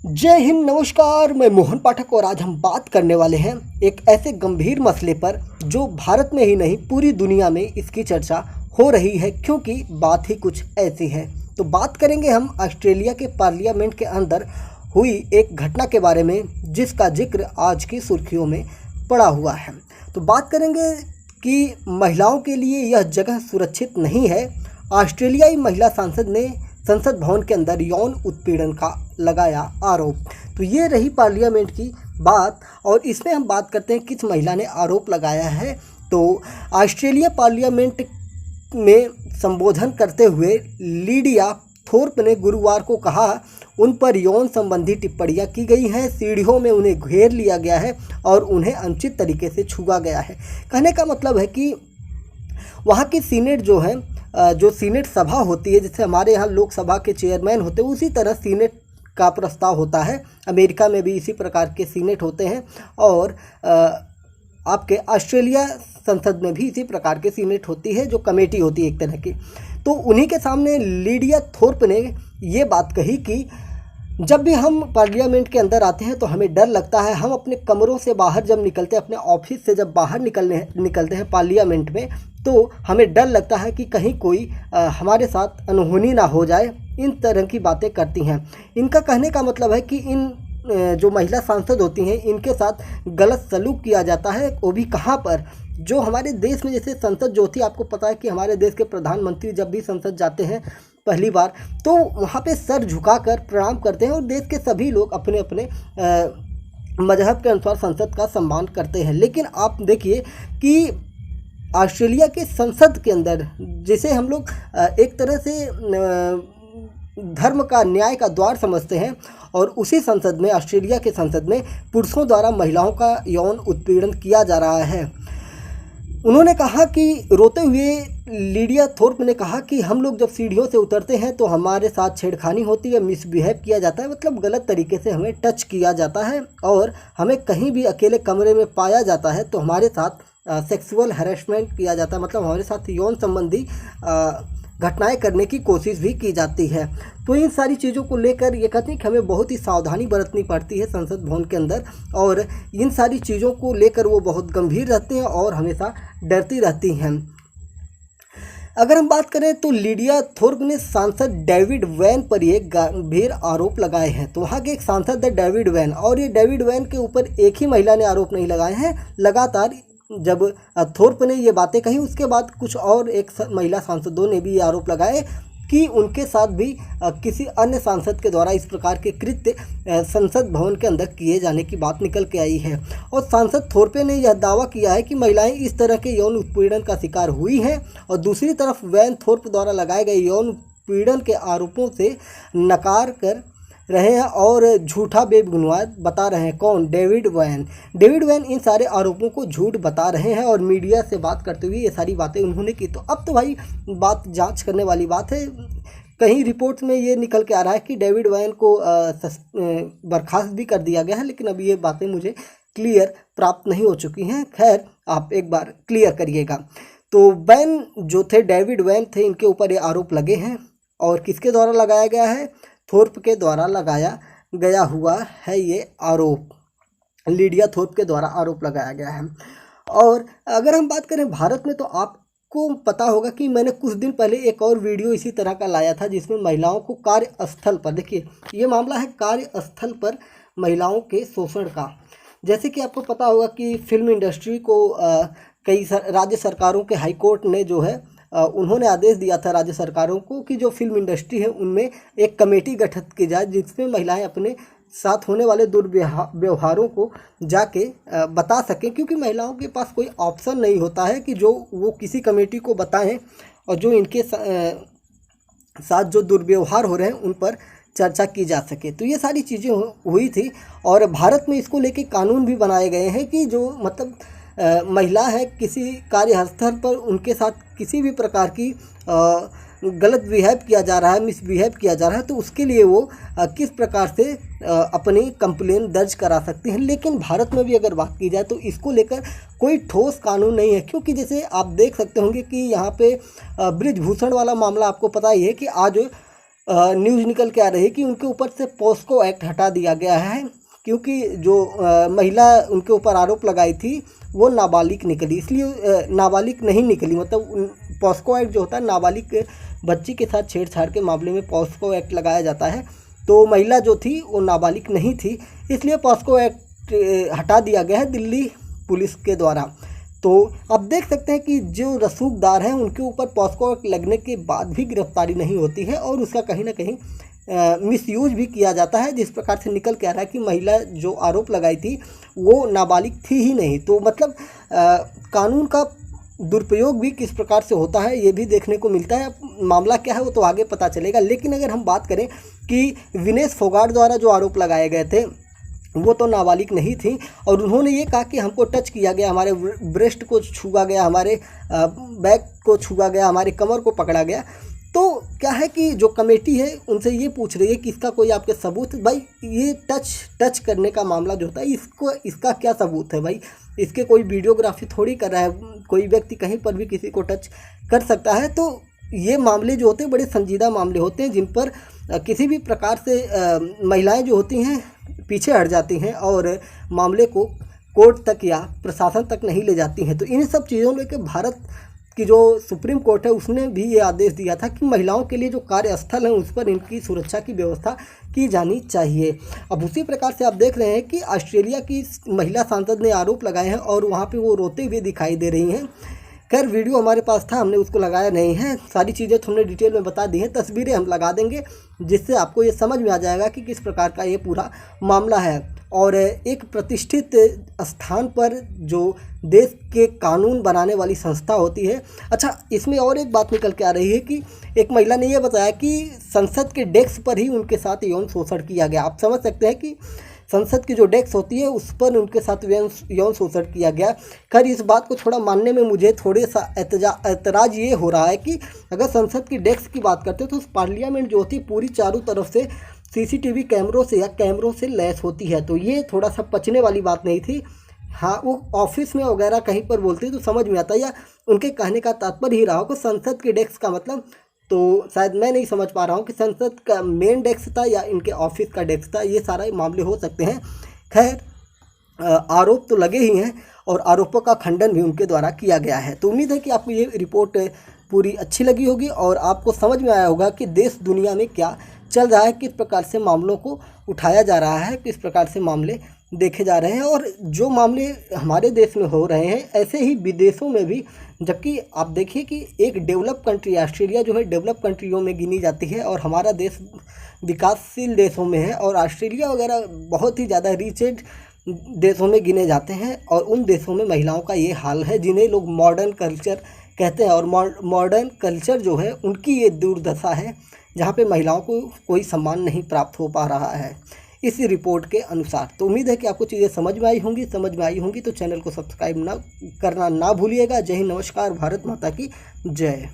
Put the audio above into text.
जय हिंद, नमस्कार। मैं मोहन पाठक और आज हम बात करने वाले हैं एक ऐसे गंभीर मसले पर जो भारत में ही नहीं पूरी दुनिया में इसकी चर्चा हो रही है, क्योंकि बात ही कुछ ऐसी है। तो बात करेंगे हम ऑस्ट्रेलिया के पार्लियामेंट के अंदर हुई एक घटना के बारे में जिसका जिक्र आज की सुर्खियों में पड़ा हुआ है। तो बात करेंगे कि महिलाओं के लिए यह जगह सुरक्षित नहीं है। ऑस्ट्रेलियाई महिला सांसद ने संसद भवन के अंदर यौन उत्पीड़न का लगाया आरोप। तो ये रही पार्लियामेंट की बात, और इसमें हम बात करते हैं किस महिला ने आरोप लगाया है। तो ऑस्ट्रेलिया पार्लियामेंट में संबोधन करते हुए लीडिया थोर्प ने गुरुवार को कहा, उन पर यौन संबंधी टिप्पणियां की गई हैं, सीढ़ियों में उन्हें घेर लिया गया है और उन्हें अनुचित तरीके से छुआ गया है। कहने का मतलब है कि वहाँ की सीनेट जो सीनेट सभा होती है, जैसे हमारे यहाँ लोकसभा के चेयरमैन होते हैं, उसी तरह सीनेट का प्रस्ताव होता है। अमेरिका में भी इसी प्रकार के सीनेट होते हैं और आपके ऑस्ट्रेलिया संसद में भी इसी प्रकार के सीनेट होती है, जो कमेटी होती है एक तरह की। तो उन्हीं के सामने लीडिया थोर्प ने ये बात कही कि जब भी हम पार्लियामेंट के अंदर आते हैं तो हमें डर लगता है। हम अपने कमरों से बाहर जब निकलते हैं, अपने ऑफिस से जब बाहर निकलते हैं पार्लियामेंट में, तो हमें डर लगता है कि कहीं कोई हमारे साथ अनहोनी ना हो जाए। इन तरह की बातें करती हैं। इनका कहने का मतलब है कि इन जो महिला सांसद होती हैं, इनके साथ गलत सलूक किया जाता है। वो भी कहाँ पर, जो हमारे देश में जैसे संसद जो होती है, आपको पता है कि हमारे देश के प्रधानमंत्री जब भी संसद जाते हैं पहली बार, तो वहाँ पे सर झुकाकर प्रणाम करते हैं और देश के सभी लोग अपने अपने मजहब के अनुसार संसद का सम्मान करते हैं। लेकिन आप देखिए कि ऑस्ट्रेलिया के संसद के अंदर, जिसे हम लोग एक तरह से धर्म का, न्याय का द्वार समझते हैं, और उसी संसद में, ऑस्ट्रेलिया के संसद में पुरुषों द्वारा महिलाओं का यौन उत्पीड़न किया जा रहा है। उन्होंने कहा कि रोते हुए लीडिया थोर्प ने कहा कि हम लोग जब सीढ़ियों से उतरते हैं तो हमारे साथ छेड़खानी होती है, मिसबिहेव किया जाता है, मतलब गलत तरीके से हमें टच किया जाता है, और हमें कहीं भी अकेले कमरे में पाया जाता है तो हमारे साथ सेक्सुअल हैरेसमेंट किया जाता है, मतलब हमारे साथ यौन संबंधी घटनाएं करने की कोशिश भी की जाती है। तो इन सारी चीज़ों को लेकर ये कहते हैं कि हमें बहुत ही सावधानी बरतनी पड़ती है संसद भवन के अंदर, और इन सारी चीज़ों को लेकर वो बहुत गंभीर रहते हैं और हमेशा डरती रहती हैं। अगर हम बात करें तो लीडिया थोर्प ने सांसद डेविड वैन पर ये गंभीर आरोप लगाए हैं। तो वहाँ के एक सांसद है डेविड वैन, और ये डेविड वैन के ऊपर एक ही महिला ने आरोप नहीं लगाए हैं। लगातार जब थोर्प ने ये बातें कही, उसके बाद कुछ और एक महिला सांसदों ने भी ये आरोप लगाए कि उनके साथ भी किसी अन्य सांसद के द्वारा इस प्रकार के कृत्य संसद भवन के अंदर किए जाने की बात निकल के आई है। और सांसद थोर्पे ने यह दावा किया है कि महिलाएं इस तरह के यौन उत्पीड़न का शिकार हुई हैं, और दूसरी तरफ वैन थोर्प द्वारा लगाए गए यौन उत्पीड़न के आरोपों से नकार कर रहे हैं और झूठा बेबुनियाद बता रहे हैं। कौन? डेविड वैन इन सारे आरोपों को झूठ बता रहे हैं, और मीडिया से बात करते हुए ये सारी बातें उन्होंने की। तो अब तो भाई बात जांच करने वाली बात है। कहीं रिपोर्ट्स में ये निकल के आ रहा है कि डेविड वैन को बर्खास्त भी कर दिया गया है, लेकिन अब ये बातें मुझे क्लियर प्राप्त नहीं हो चुकी हैं। खैर, आप एक बार क्लियर करिएगा। तो वैन जो थे, डेविड वैन थे, इनके ऊपर ये आरोप लगे हैं, और किसके द्वारा लगाया गया है? थोर्प के द्वारा लगाया गया हुआ है ये आरोप। लीडिया थोर्प के द्वारा आरोप लगाया गया है। और अगर हम बात करें भारत में, तो आपको पता होगा कि मैंने कुछ दिन पहले एक और वीडियो इसी तरह का लाया था, जिसमें महिलाओं को कार्यस्थल पर, देखिए ये मामला है कार्यस्थल पर महिलाओं के शोषण का। जैसे कि आपको पता होगा कि फिल्म इंडस्ट्री को कई राज्य सरकारों के हाईकोर्ट ने जो है उन्होंने आदेश दिया था राज्य सरकारों को कि जो फिल्म इंडस्ट्री है उनमें एक कमेटी गठित की जाए, जिसमें महिलाएं अपने साथ होने वाले दुर्व्यवहारों को जाके बता सकें, क्योंकि महिलाओं के पास कोई ऑप्शन नहीं होता है कि जो वो किसी कमेटी को बताएं और जो इनके साथ जो दुर्व्यवहार हो रहे हैं उन पर चर्चा की जा सके। तो ये सारी चीज़ें हुई थी, और भारत में इसको लेके कानून भी बनाए गए हैं कि जो मतलब महिला है, किसी कार्यस्थल पर उनके साथ किसी भी प्रकार की गलत बिहेव किया जा रहा है, मिसबिहेव किया जा रहा है, तो उसके लिए वो किस प्रकार से अपनी कंप्लेन दर्ज करा सकते हैं। लेकिन भारत में भी अगर बात की जाए तो इसको लेकर कोई ठोस कानून नहीं है, क्योंकि जैसे आप देख सकते होंगे कि यहाँ पे ब्रिजभूषण वाला मामला आपको पता ही है कि आज न्यूज़ निकल के आ रही है कि उनके ऊपर से पॉस्को एक्ट हटा दिया गया है, क्योंकि जो महिला उनके ऊपर आरोप लगाई थी वो नाबालिग निकली, इसलिए नाबालिग नहीं निकली, मतलब पॉस्को एक्ट जो होता है नाबालिग बच्ची के साथ छेड़छाड़ के मामले में पॉस्को एक्ट लगाया जाता है। तो महिला जो थी वो नाबालिग नहीं थी, इसलिए पॉस्को एक्ट हटा दिया गया है दिल्ली पुलिस के द्वारा। तो आप देख सकते हैं कि जो रसूखदार हैं उनके ऊपर पॉस्को एक्ट लगने के बाद भी गिरफ्तारी नहीं होती है और उसका कहीं ना कहीं मिसयूज भी किया जाता है, जिस प्रकार से निकल के आ रहा है कि महिला जो आरोप लगाई थी वो नाबालिग थी ही नहीं। तो मतलब कानून का दुरुपयोग भी किस प्रकार से होता है ये भी देखने को मिलता है। मामला क्या है वो तो आगे पता चलेगा, लेकिन अगर हम बात करें कि विनेश फोगाट द्वारा जो आरोप लगाए गए थे वो तो नाबालिग नहीं थी, और उन्होंने ये कहा कि हमको टच किया गया, हमारे ब्रेस्ट को छुआ गया, हमारे बैक को छुआ गया, हमारे कमर को पकड़ा गया। तो क्या है कि जो कमेटी है उनसे ये पूछ रही है कि इसका कोई आपके सबूत, भाई ये टच करने का मामला जो होता है इसका क्या सबूत है भाई, इसके कोई वीडियोग्राफी थोड़ी कर रहा है, कोई व्यक्ति कहीं पर भी किसी को टच कर सकता है। तो ये मामले जो होते हैं बड़े संजीदा मामले होते हैं, जिन पर किसी भी प्रकार से महिलाएं जो होती हैं पीछे हट जाती हैं और मामले को कोर्ट तक या प्रशासन तक नहीं ले जाती हैं। तो इन सब चीज़ों में भारत की जो सुप्रीम कोर्ट है उसने भी ये आदेश दिया था कि महिलाओं के लिए जो कार्यस्थल है उस पर इनकी सुरक्षा की व्यवस्था की जानी चाहिए। अब उसी प्रकार से आप देख रहे हैं कि ऑस्ट्रेलिया की महिला सांसद ने आरोप लगाए हैं और वहाँ पे वो रोते हुए दिखाई दे रही हैं। खैर वीडियो हमारे पास था, हमने उसको लगाया नहीं है, सारी चीज़ें तो हमने डिटेल में बता दी हैं, तस्वीरें हम लगा देंगे जिससे आपको ये समझ में आ जाएगा कि किस प्रकार का ये पूरा मामला है। और एक प्रतिष्ठित स्थान पर जो देश के कानून बनाने वाली संस्था होती है। अच्छा, इसमें और एक बात निकल के आ रही है कि एक महिला ने यह बताया कि संसद के डेस्क पर ही उनके साथ यौन शोषण किया गया। आप समझ सकते हैं कि संसद की जो डेस्क होती है उस पर उनके साथ यौन शोषण किया गया। खैर इस बात को थोड़ा मानने में मुझे थोड़े सा एतराज़ ये हो रहा है कि अगर संसद की डेस्क की बात करते हैं तो उस पार्लियामेंट जो होती है पूरी चारों तरफ से सीसीटीवी कैमरों से या कैमरों से लैस होती है, तो ये थोड़ा सा पचने वाली बात नहीं थी। हाँ, वो ऑफिस में वगैरह कहीं पर बोलती तो समझ में आता, या उनके कहने का तात्पर्य ही रहा हो कि संसद की डेस्क का मतलब, तो शायद मैं नहीं समझ पा रहा हूँ कि संसद का मेन डेस्क था या इनके ऑफिस का डेस्क था, ये सारे मामले हो सकते हैं। खैर आरोप तो लगे ही हैं और आरोपों का खंडन भी उनके द्वारा किया गया है। तो उम्मीद है कि आपको ये रिपोर्ट पूरी अच्छी लगी होगी और आपको समझ में आया होगा कि देश दुनिया में क्या चल रहा है, किस प्रकार से मामलों को उठाया जा रहा है, किस प्रकार से मामले देखे जा रहे हैं। और जो मामले हमारे देश में हो रहे हैं ऐसे ही विदेशों में भी, जबकि आप देखिए कि एक डेवलप कंट्री ऑस्ट्रेलिया जो है डेवलप कंट्रियों में गिनी जाती है और हमारा देश विकासशील देशों में है, और ऑस्ट्रेलिया वगैरह बहुत ही ज़्यादा रिचेड देशों में गिने जाते हैं। और उन देशों में महिलाओं का ये हाल है जिन्हें लोग मॉडर्न कल्चर कहते हैं, और मॉडर्न कल्चर जो है उनकी ये दुर्दशा है जहाँ पे महिलाओं को कोई सम्मान नहीं प्राप्त हो पा रहा है इस रिपोर्ट के अनुसार। तो उम्मीद है कि आपको चीज़ें समझ में आई होंगी तो चैनल को सब्सक्राइब करना ना भूलिएगा। जय हिंद, नमस्कार, भारत माता की जय।